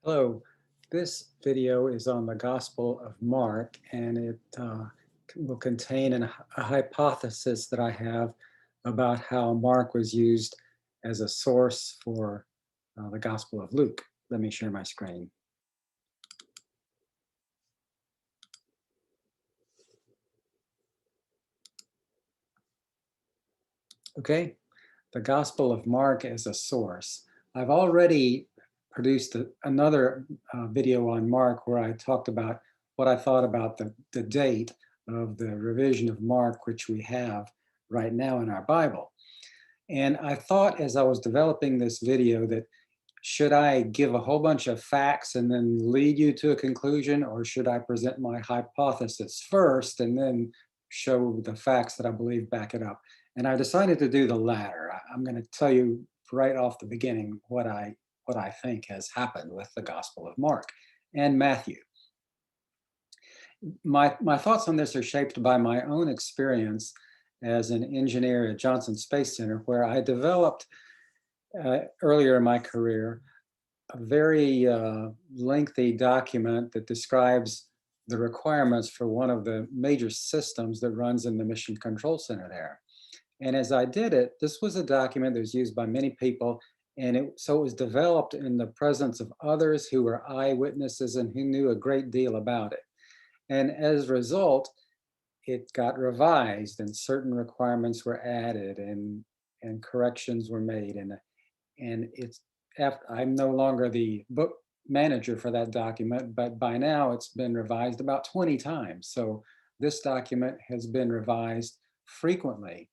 Hello, this video is on the Gospel of Mark, and it will contain a hypothesis that I have about how Mark was used as a source for the Gospel of Luke. Let me share my screen. Okay, the Gospel of Mark as a source. I've already produced another video on Mark where I talked about what I thought about the date of the revision of Mark, which we have right now in our Bible. And I thought as I was developing this video that should I give a whole bunch of facts and then lead you to a conclusion, or should I present my hypothesis first and then show the facts that I believe back it up? And I decided to do the latter. I'm going to tell you right off the beginning what I think has happened with the Gospel of Mark and Matthew. My thoughts on this are shaped by my own experience as an engineer at Johnson Space Center, where I developed earlier in my career a very lengthy document that describes the requirements for one of the major systems that runs in the Mission Control Center there. And as I did it, this was a document that was used by many people, and so it was developed in the presence of others who were eyewitnesses and who knew a great deal about it. And as a result, it got revised and certain requirements were added and corrections were made. And it's I'm no longer the book manager for that document, but by now it's been revised about 20 times. So this document has been revised frequently.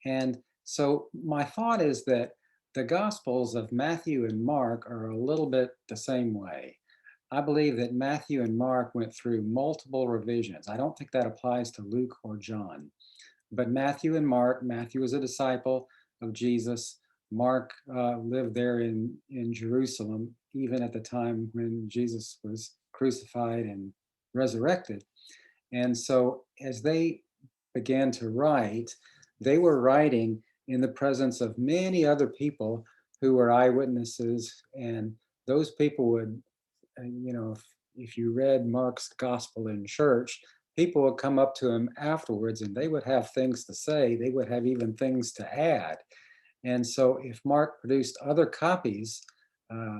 And so my thought is that the Gospels of Matthew and Mark are a little bit the same way. I believe that Matthew and Mark went through multiple revisions. I don't think that applies to Luke or John. But Matthew and Mark, Matthew was a disciple of Jesus. Mark lived there in Jerusalem, even at the time when Jesus was crucified and resurrected. And so as they began to write, they were writing in the presence of many other people who were eyewitnesses. And those people would, if you read Mark's gospel in church, people would come up to him afterwards and they would have things to say. They would have even things to add. And so if Mark produced other copies, uh,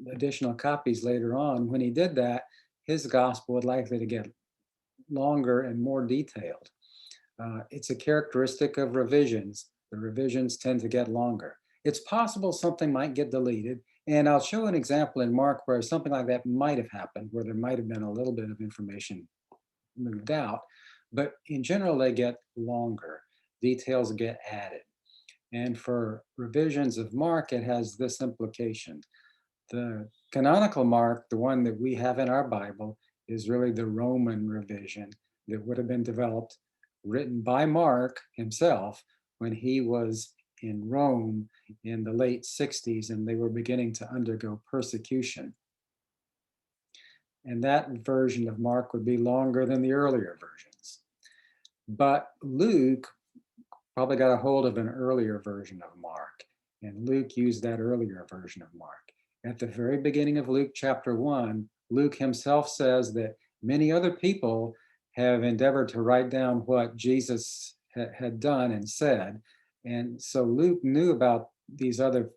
additional copies later on, when he did that, his gospel would likely to get longer and more detailed. It's a characteristic of revisions. The revisions tend to get longer. It's possible something might get deleted, and I'll show an example in Mark where something like that might have happened, where there might have been a little bit of information moved out, but in general, they get longer. Details get added. And for revisions of Mark, it has this implication. The canonical Mark, the one that we have in our Bible, is really the Roman revision that would have been developed, written by Mark himself when he was in Rome in the late 60s and they were beginning to undergo persecution. And that version of Mark would be longer than the earlier versions. But Luke probably got a hold of an earlier version of Mark, and Luke used that earlier version of Mark. At the very beginning of Luke chapter 1, Luke himself says that many other people have endeavored to write down what Jesus had done and said. And so Luke knew about these other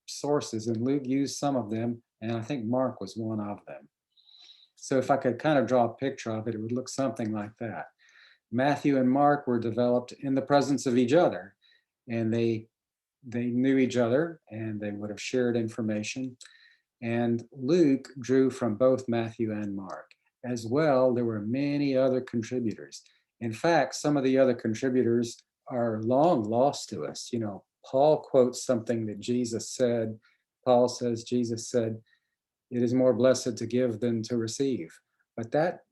sources, and Luke used some of them, and I think Mark was one of them. So if I could kind of draw a picture of it, it would look something like that. Matthew and Mark were developed in the presence of each other, and they knew each other and they would have shared information. And Luke drew from both Matthew and Mark. As well, there were many other contributors. In fact, some of the other contributors are long lost to us. You know, Paul quotes something that Jesus said. Paul says, Jesus said, "It is more blessed to give than to receive." But that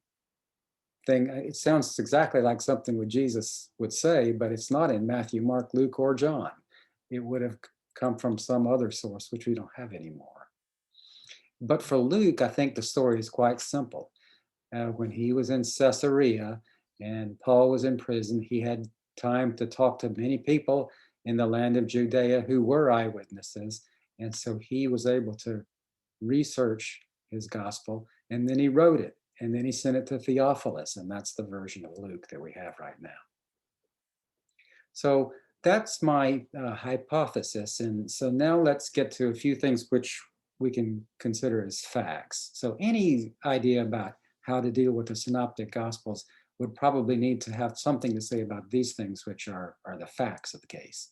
thing, it sounds exactly like something what Jesus would say, but it's not in Matthew, Mark, Luke, or John. It would have come from some other source, which we don't have anymore. But for Luke, I think the story is quite simple. When he was in Caesarea and Paul was in prison, he had time to talk to many people in the land of Judea who were eyewitnesses. And so he was able to research his gospel, and then he wrote it, and then he sent it to Theophilus, and that's the version of Luke that we have right now. So that's my hypothesis. And so now let's get to a few things which we can consider as facts. So any idea about how to deal with the synoptic gospels would probably need to have something to say about these things, which are the facts of the case.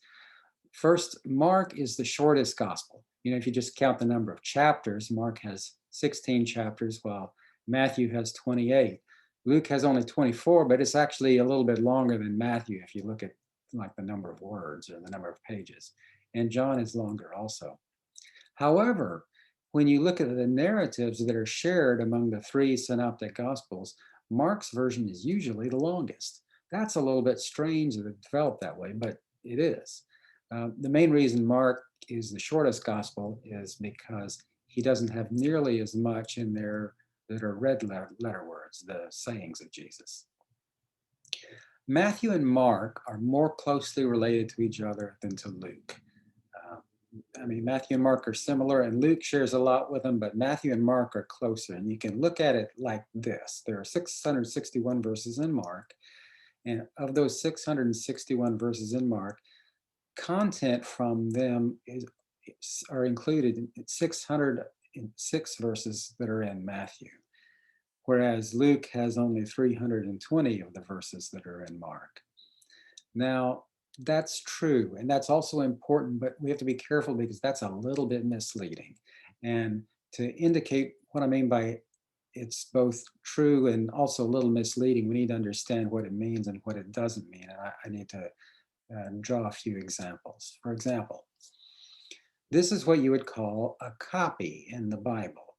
First, Mark is the shortest gospel. You know, if you just count the number of chapters, Mark has 16 chapters, while Matthew has 28. Luke has only 24, but it's actually a little bit longer than Matthew if you look at like the number of words or the number of pages. And John is longer also. However, when you look at the narratives that are shared among the three synoptic gospels, Mark's version is usually the longest. That's a little bit strange that it developed that way, but it is. The main reason Mark is the shortest gospel is because he doesn't have nearly as much in there that are red letter words, the sayings of Jesus. Matthew and Mark are more closely related to each other than to Luke. I mean, Matthew and Mark are similar, and Luke shares a lot with them, but Matthew and Mark are closer. And you can look at it like this. There are 661 verses in Mark, and of those 661 verses in Mark, content from them are included in 606 verses that are in Matthew, whereas Luke has only 320 of the verses that are in Mark. Now, that's true, and that's also important, but we have to be careful because that's a little bit misleading. And to indicate what I mean by it's both true and also a little misleading, we need to understand what it means and what it doesn't mean. And I need to draw a few examples. For example, this is what you would call a copy in the Bible.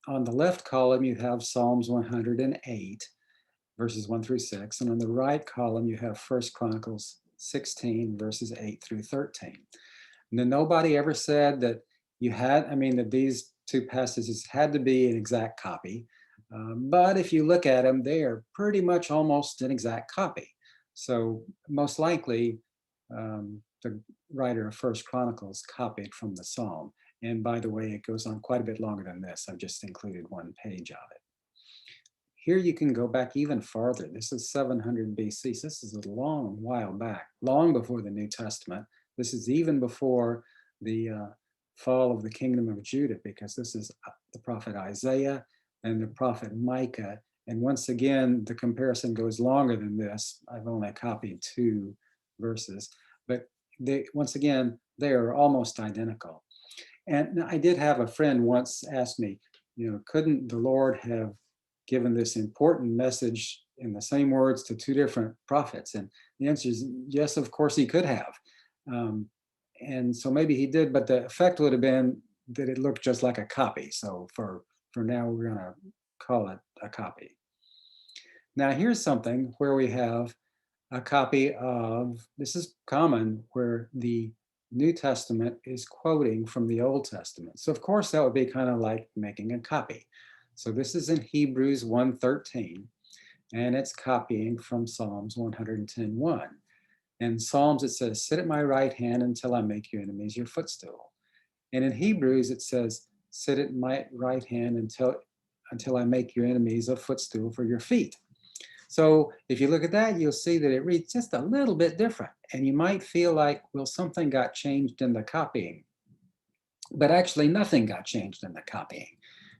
On the left column, you have Psalms 108, verses 1 through 6. And on the right column, you have 1 Chronicles 16, verses 8 through 13. And then nobody ever said that that these two passages had to be an exact copy. But if you look at them, they are pretty much almost an exact copy. So most likely, the writer of 1 Chronicles copied from the Psalm. And by the way, it goes on quite a bit longer than this. I've just included one page of it. Here you can go back even farther. This is 700 BC. So this is a long while back, long before the New Testament. This is even before the fall of the kingdom of Judah, because this is the prophet Isaiah and the prophet Micah. And once again, the comparison goes longer than this. I've only copied 2 verses, but once again, they are almost identical. And I did have a friend once ask me, couldn't the Lord have given this important message in the same words to 2 different prophets? And the answer is yes, of course he could have. And so maybe he did, but the effect would have been that it looked just like a copy. So for now, we're going to call it a copy. Now here's something where we have a copy of, this is common, where the New Testament is quoting from the Old Testament. So of course that would be kind of like making a copy. So this is in Hebrews 1:13, and it's copying from Psalms 110:1. In Psalms, it says, sit at my right hand until I make your enemies your footstool. And in Hebrews, it says, sit at my right hand until I make your enemies a footstool for your feet. So if you look at that, you'll see that it reads just a little bit different. And you might feel like, well, something got changed in the copying. But actually, nothing got changed in the copying,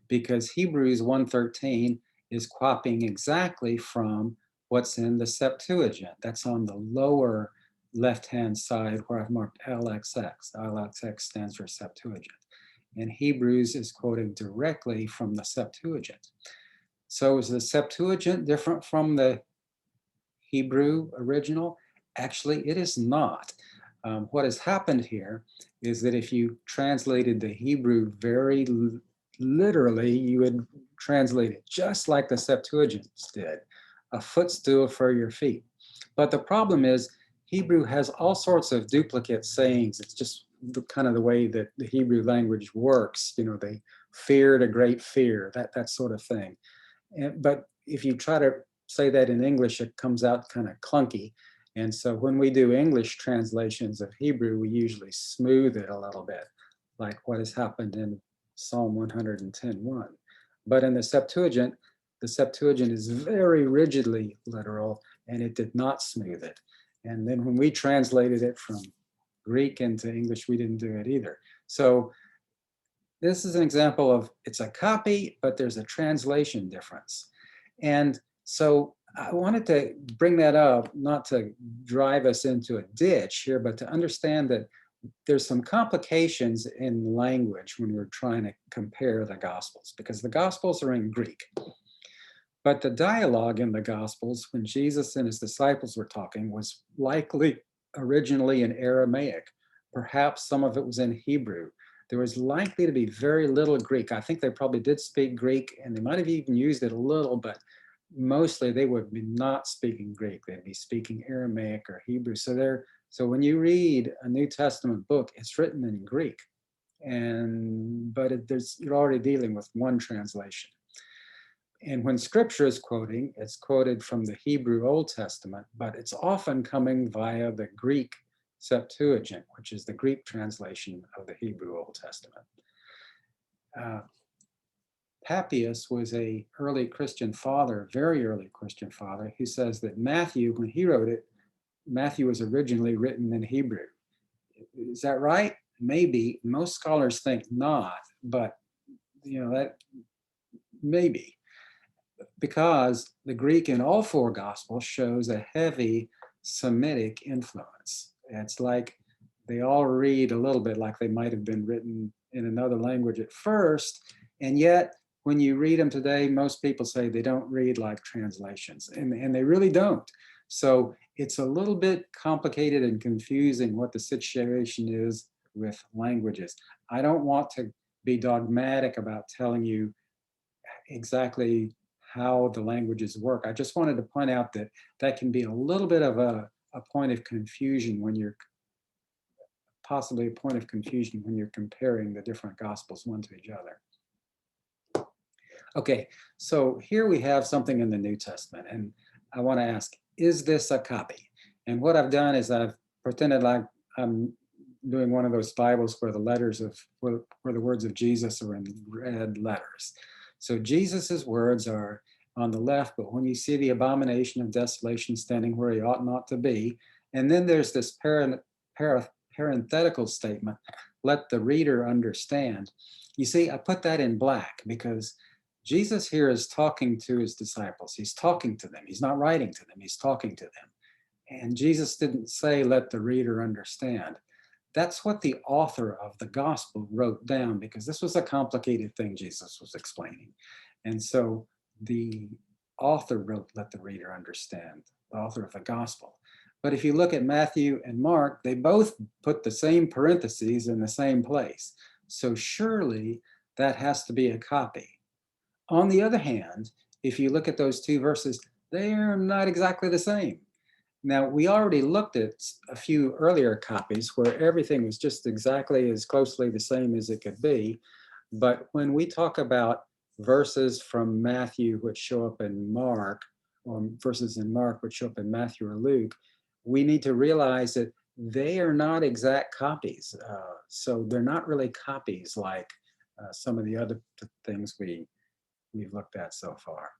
because Hebrews 1:13 is copying exactly from what's in the Septuagint. That's on the lower left-hand side where I've marked LXX. LXX stands for Septuagint. And Hebrews is quoting directly from the Septuagint. So is the Septuagint different from the Hebrew original? Actually, it is not. What has happened here is that if you translated the Hebrew very literally, you would translate it just like the Septuagint did, a footstool for your feet. But the problem is Hebrew has all sorts of duplicate sayings. It's just kind of the way that the Hebrew language works. They feared a great fear, that sort of thing. But if you try to say that in English, it comes out kind of clunky. And so when we do English translations of Hebrew, we usually smooth it a little bit, like what has happened in Psalm 110:1. But in the Septuagint is very rigidly literal, and it did not smooth it. And then when we translated it from Greek into English, we didn't do it either. So this is an example of it's a copy, but there's a translation difference. And so I wanted to bring that up, not to drive us into a ditch here, but to understand that there's some complications in language when we're trying to compare the Gospels, because the Gospels are in Greek. But the dialogue in the Gospels, when Jesus and his disciples were talking, was likely originally in Aramaic. Perhaps some of it was in Hebrew. There was likely to be very little Greek. I think they probably did speak Greek, and they might have even used it a little, but mostly they would be not speaking Greek. They'd be speaking Aramaic or Hebrew. So when you read a New Testament book, it's written in Greek, but you're already dealing with one translation. And when scripture is quoting, it's quoted from the Hebrew Old Testament, but it's often coming via the Greek Septuagint, which is the Greek translation of the Hebrew Old Testament. Papias was a early Christian father, very early Christian father, who says that Matthew, when he wrote it, Matthew was originally written in Hebrew. Is that right? Maybe. Most scholars think not, but that maybe. Because the Greek in all four Gospels shows a heavy Semitic influence. It's like they all read a little bit like they might have been written in another language at first, and yet when you read them today, most people say they don't read like translations, and they really don't. So it's a little bit complicated and confusing what the situation is with languages. I don't want to be dogmatic about telling you exactly how the languages work. I just wanted to point out that that can be a little bit of a point of confusion when you're possibly a point of confusion when you're comparing the different gospels one to each other. Okay, so here we have something in the New Testament, and I want to ask, is this a copy? And what I've done is I've pretended like I'm doing one of those Bibles where where the words of Jesus are in red letters. So Jesus's words are on the left, but when you see the abomination of desolation standing where he ought not to be, and then there's this parenthetical statement, let the reader understand. You see, I put that in black because Jesus here is talking to his disciples. He's talking to them. He's not writing to them. He's talking to them. And Jesus didn't say, let the reader understand. That's what the author of the gospel wrote down, because this was a complicated thing Jesus was explaining. And so the author wrote, let the reader understand, the author of the gospel. But if you look at Matthew and Mark, they both put the same parentheses in the same place. So surely that has to be a copy. On the other hand, if you look at those two verses, they're not exactly the same. Now, we already looked at a few earlier copies where everything was just exactly as closely the same as it could be. But when we talk about verses from Matthew which show up in Mark, or verses in Mark which show up in Matthew or Luke, we need to realize that they are not exact copies. So they're not really copies like some of the other things we've looked at so far.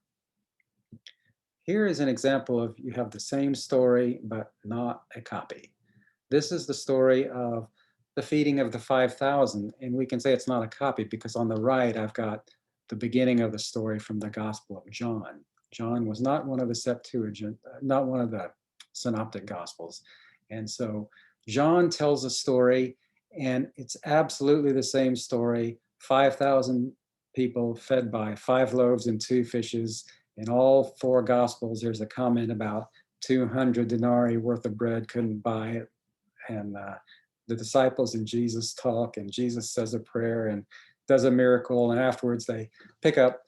Here is an example of you have the same story, but not a copy. This is the story of the feeding of the 5,000, and we can say it's not a copy because on the right, I've got the beginning of the story from the Gospel of John. John was not one of the Septuagint, not one of the synoptic Gospels. And so John tells a story, and it's absolutely the same story. 5,000 people fed by 5 loaves and 2 fishes. In all 4 Gospels, there's a comment about 200 denarii worth of bread couldn't buy it. And the disciples and Jesus talk, and Jesus says a prayer and does a miracle. And afterwards, they pick up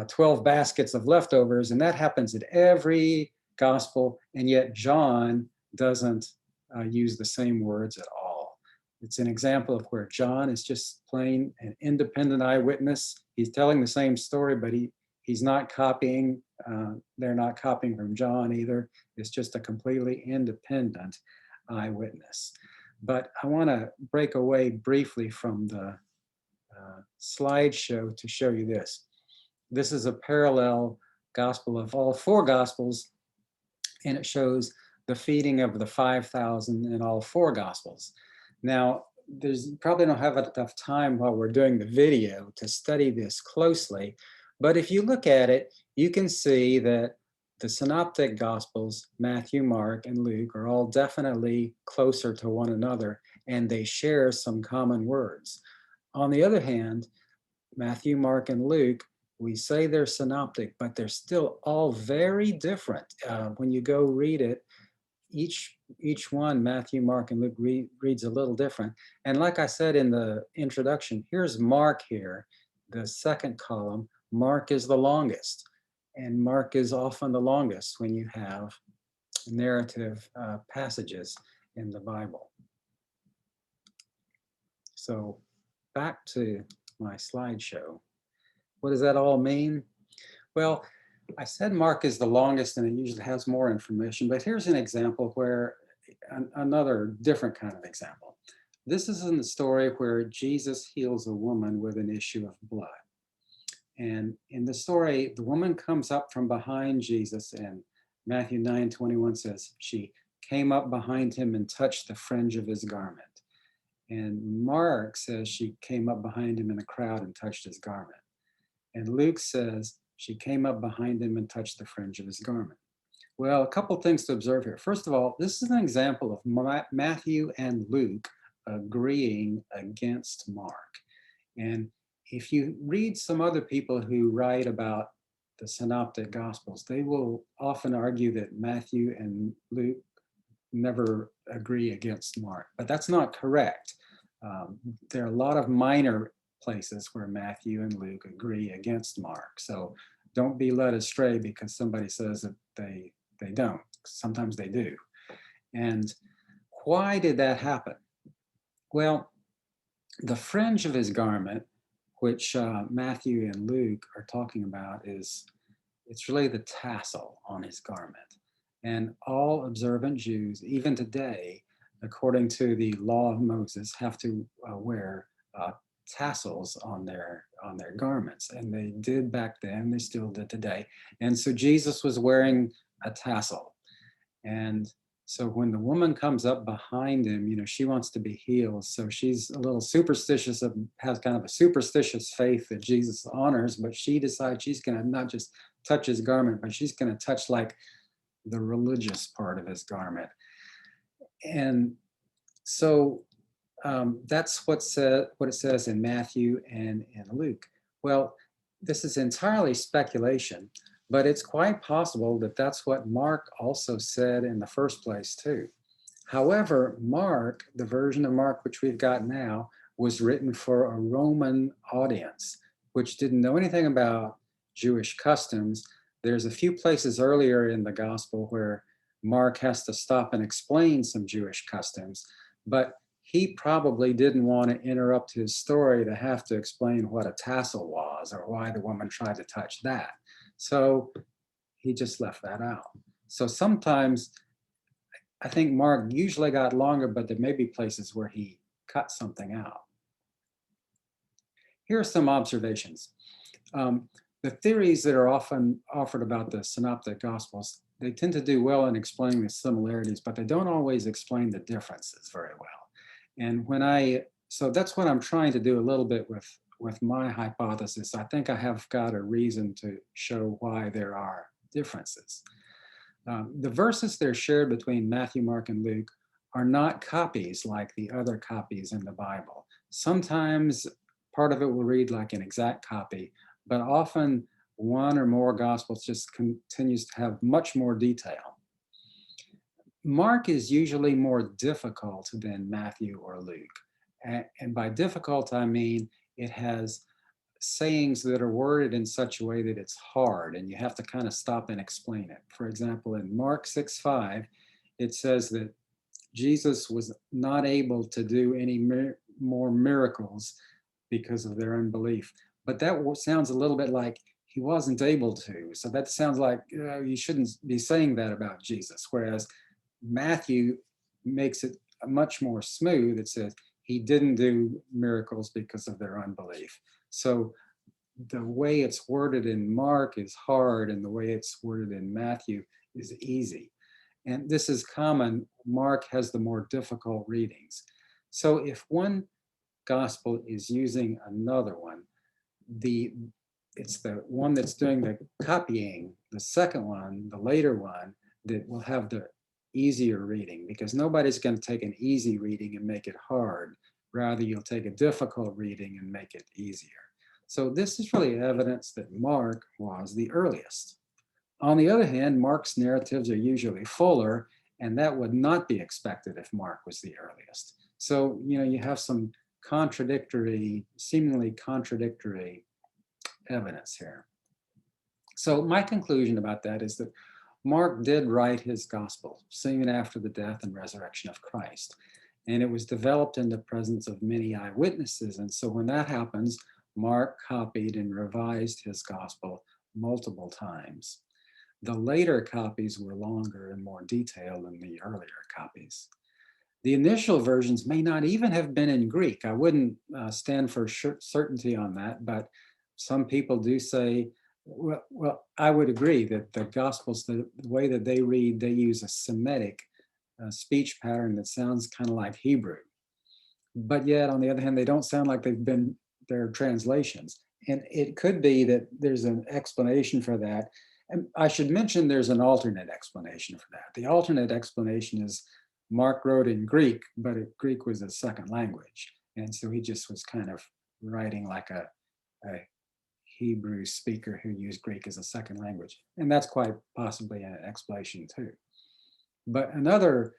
12 baskets of leftovers. And that happens in every Gospel. And yet John doesn't use the same words at all. It's an example of where John is just plain an independent eyewitness. He's telling the same story, but he's not copying. They're not copying from John either. It's just a completely independent eyewitness. But I want to break away briefly from the slideshow to show you this. This is a parallel gospel of all four gospels, and it shows the feeding of the 5,000 in all four gospels. Now, there's probably don't have enough time while we're doing the video to study this closely, but if you look at it, you can see that the synoptic gospels, Matthew, Mark, and Luke, are all definitely closer to one another, and they share some common words. On the other hand, Matthew, Mark, and Luke, we say they're synoptic, but they're still all very different. When you go read it, each one, Matthew, Mark, and Luke, reads a little different. And like I said in the introduction, here's Mark here, the second column. Mark is the longest, and Mark is often the longest when you have narrative passages in the Bible. So back to my slideshow. What does that all mean? Well, I said Mark is the longest and it usually has more information, but here's an example where, another different kind of example. This is in the story where Jesus heals a woman with an issue of blood. And in the story, the woman comes up from behind Jesus, and Matthew 9:21 says, she came up behind him and touched the fringe of his garment. And Mark says she came up behind him in the crowd and touched his garment. And Luke says she came up behind him and touched the fringe of his garment. Well, a couple things to observe here. First of all, this is an example of Matthew and Luke agreeing against Mark. And if you read some other people who write about the synoptic gospels, they will often argue that Matthew and Luke never agree against Mark, but that's not correct. There are a lot of minor places where Matthew and Luke agree against Mark. So don't be led astray because somebody says that they don't. Sometimes they do. And why did that happen? Well, the fringe of his garment, which Matthew and Luke are talking about, it's really the tassel on his garment. And all observant Jews, even today, according to the law of Moses, have to wear tassels on their garments. And they did back then, they still did today. And so Jesus was wearing a tassel. And so when the woman comes up behind him, she wants to be healed. So she's a little superstitious, has kind of a superstitious faith that Jesus honors, but she decides she's going to not just touch his garment, but she's going to touch like the religious part of his garment. And so that's what it says in Matthew and in Luke. Well, this is entirely speculation, but it's quite possible that that's what Mark also said in the first place too. However, Mark, the version of Mark which we've got now, was written for a Roman audience, which didn't know anything about Jewish customs. There's a few places earlier in the gospel where Mark has to stop and explain some Jewish customs, but he probably didn't want to interrupt his story to have to explain what a tassel was or why the woman tried to touch that. So he just left that out. So sometimes I think Mark usually got longer, but there may be places where he cut something out. Here are some observations. The theories that are often offered about the synoptic gospels, they tend to do well in explaining the similarities, but they don't always explain the differences very well. And so that's what I'm trying to do a little bit with my hypothesis. I think I have got a reason to show why there are differences. The verses that are shared between Matthew, Mark, and Luke are not copies like the other copies in the Bible. Sometimes part of it will read like an exact copy, but often one or more gospels just continues to have much more detail. Mark is usually more difficult than Matthew or Luke. And by difficult, I mean it has sayings that are worded in such a way that it's hard and you have to kind of stop and explain it. For example, in Mark 6:5, it says that Jesus was not able to do any more miracles because of their unbelief. But that sounds a little bit like he wasn't able to. So that sounds like you shouldn't be saying that about Jesus. Whereas Matthew makes it much more smooth. It says he didn't do miracles because of their unbelief. So the way it's worded in Mark is hard, and the way it's worded in Matthew is easy. And this is common. Mark has the more difficult readings. So if one gospel is using another one, it's the one that's doing the copying, the second one, the later one, that will have the easier reading, because nobody's going to take an easy reading and make it hard. Rather, you'll take a difficult reading and make it easier. So this is really evidence that Mark was the earliest. On the other hand, Mark's narratives are usually fuller, and that would not be expected if Mark was the earliest. So, you have some seemingly contradictory evidence here. So my conclusion about that is that Mark did write his gospel soon after the death and resurrection of Christ. And it was developed in the presence of many eyewitnesses. And so when that happens, Mark copied and revised his gospel multiple times. The later copies were longer and more detailed than the earlier copies. The initial versions may not even have been in Greek. I wouldn't stand for certainty on that, but some people do say, well, I would agree that the Gospels, the way that they read, they use a Semitic speech pattern that sounds kind of like Hebrew. But yet, on the other hand, they don't sound like they've been their translations. And it could be that there's an explanation for that. And I should mention there's an alternate explanation for that. The alternate explanation is Mark wrote in Greek, but Greek was a second language. And so he just was kind of writing like a Hebrew speaker who used Greek as a second language. And that's quite possibly an explanation too. But another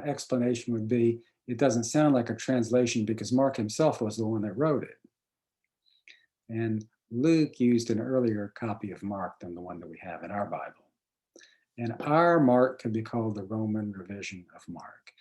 explanation would be, it doesn't sound like a translation because Mark himself was the one that wrote it. And Luke used an earlier copy of Mark than the one that we have in our Bible. And our Mark could be called the Roman revision of Mark.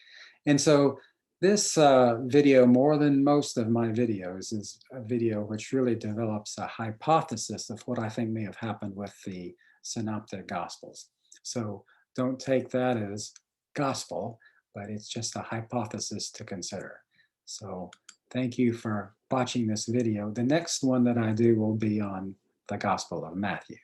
And so this video, more than most of my videos, is a video which really develops a hypothesis of what I think may have happened with the Synoptic Gospels. So don't take that as gospel, but it's just a hypothesis to consider. So thank you for watching this video. The next one that I do will be on the Gospel of Matthew.